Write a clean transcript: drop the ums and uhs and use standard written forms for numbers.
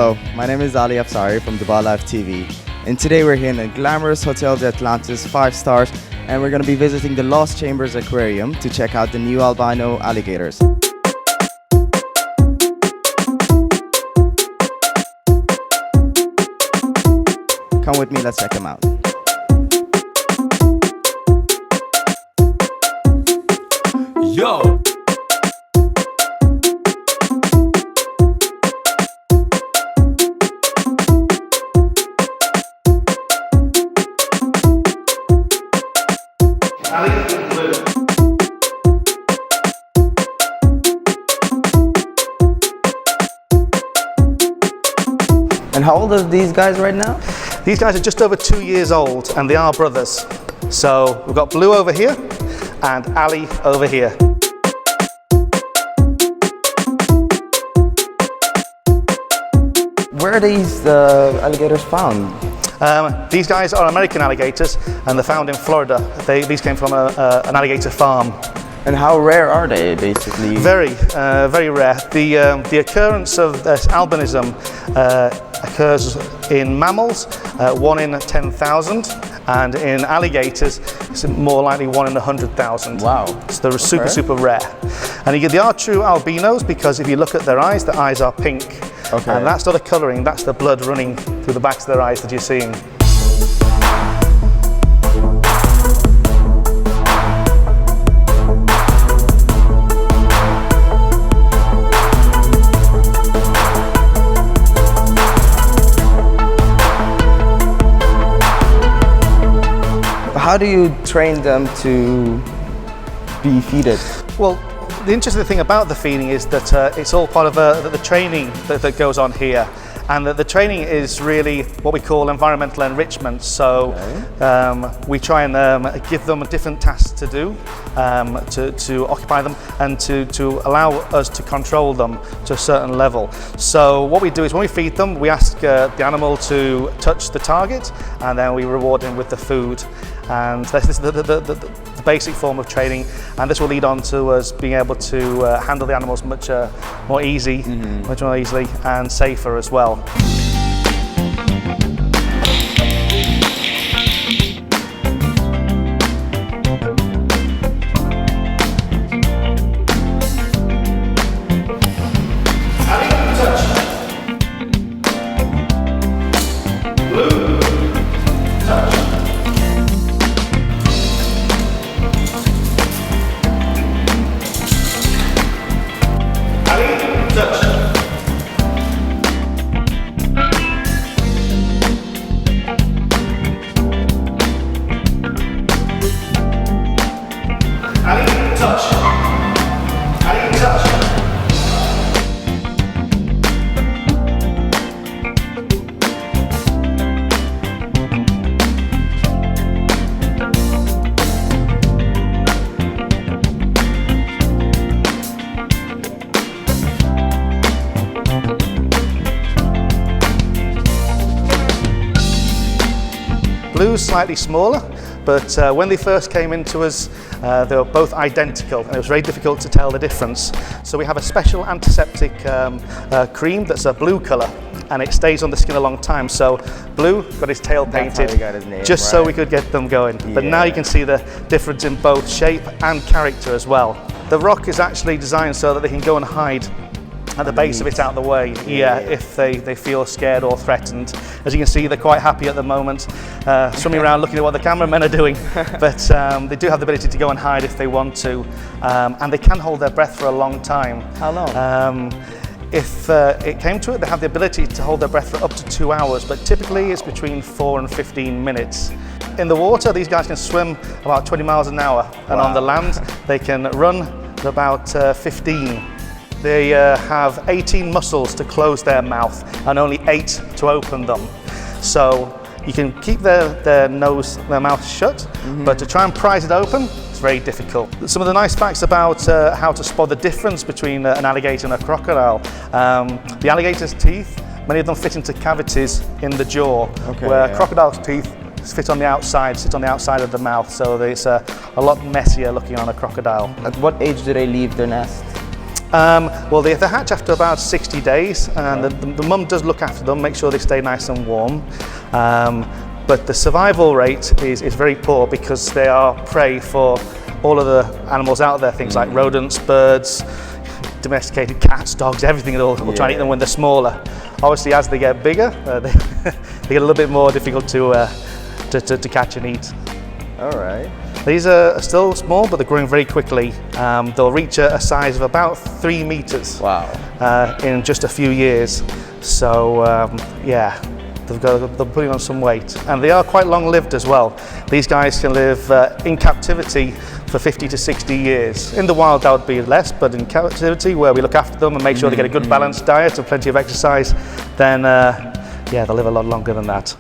Hello, my name is Ali Afsari from Dubai Live TV, and today we're here in the glamorous Hotel de Atlantis, 5 stars, and we're going to be visiting the Lost Chambers Aquarium to check out the new albino alligators. Come with me, let's check them out. Yo! And how old are these guys right now? These guys are just over 2 years old and they are brothers. So we've got Blue over here and Ali over here. Where are these alligators found? These guys are American alligators and they're found in Florida. These came from an alligator farm. And how rare are they, basically? Very rare. The occurrence of albinism occurs in mammals, 1 in 10,000, and in alligators, it's more likely 1 in 100,000. Wow. So they're super rare. And they are true albinos because if you look at their eyes are pink. Okay. And that's not the colouring, that's the blood running through the backs of their eyes that you're seeing. How do you train them to be feeded? Well, the interesting thing about the feeding is that it's all part of the training that goes on here. And the training is really what we call environmental enrichment. So we try and give them different tasks to do, to occupy them and to allow us to control them to a certain level. So what we do is when we feed them, we ask the animal to touch the target and then we reward him with the food. And this is the basic form of training, and this will lead on to us being able to handle the animals much more easily and safer as well. Blue's slightly smaller, but when they first came into us, they were both identical, and it was very difficult to tell the difference. So we have a special antiseptic cream that's a blue colour, and it stays on the skin a long time. So Blue got his tail painted, how he got his name, just right? So we could get them going. But now you can see the difference in both shape and character as well. The rock is actually designed so that they can go and hide at the base of it out of the way, if they feel scared or threatened. As you can see, they're quite happy at the moment, swimming around looking at what the cameramen are doing, but they do have the ability to go and hide if they want to, and they can hold their breath for a long time. How long? If it came to it, they have the ability to hold their breath for up to 2 hours, but typically it's between 4 and 15 minutes. In the water, these guys can swim about 20 miles an hour, and on the land, they can run about 15. They have 18 muscles to close their mouth and only 8 to open them. So you can keep their mouth shut, but to try and prise it open, it's very difficult. Some of the nice facts about how to spot the difference between an alligator and a crocodile. The alligator's teeth, many of them fit into cavities in the jaw, where crocodile's teeth sit on the outside of the mouth, so it's a lot messier looking on a crocodile. At what age do they leave their nest? Well, they hatch after about 60 days, and the mum does look after them, make sure they stay nice and warm. But the survival rate is very poor because they are prey for all of the animals out there, things like rodents, birds, domesticated cats, dogs, everything. They'll try and eat them when they're smaller. Obviously, as they get bigger, they get a little bit more difficult to catch and eat. All right. These are still small, but they're growing very quickly. They'll reach a size of about 3 meters. Wow. In just a few years. So yeah, they're putting on some weight, and they are quite long-lived as well. These guys can live in captivity for 50 to 60 years. In the wild, that would be less, but in captivity, where we look after them and make sure they get a good balanced diet and plenty of exercise, then yeah, they'll live a lot longer than that.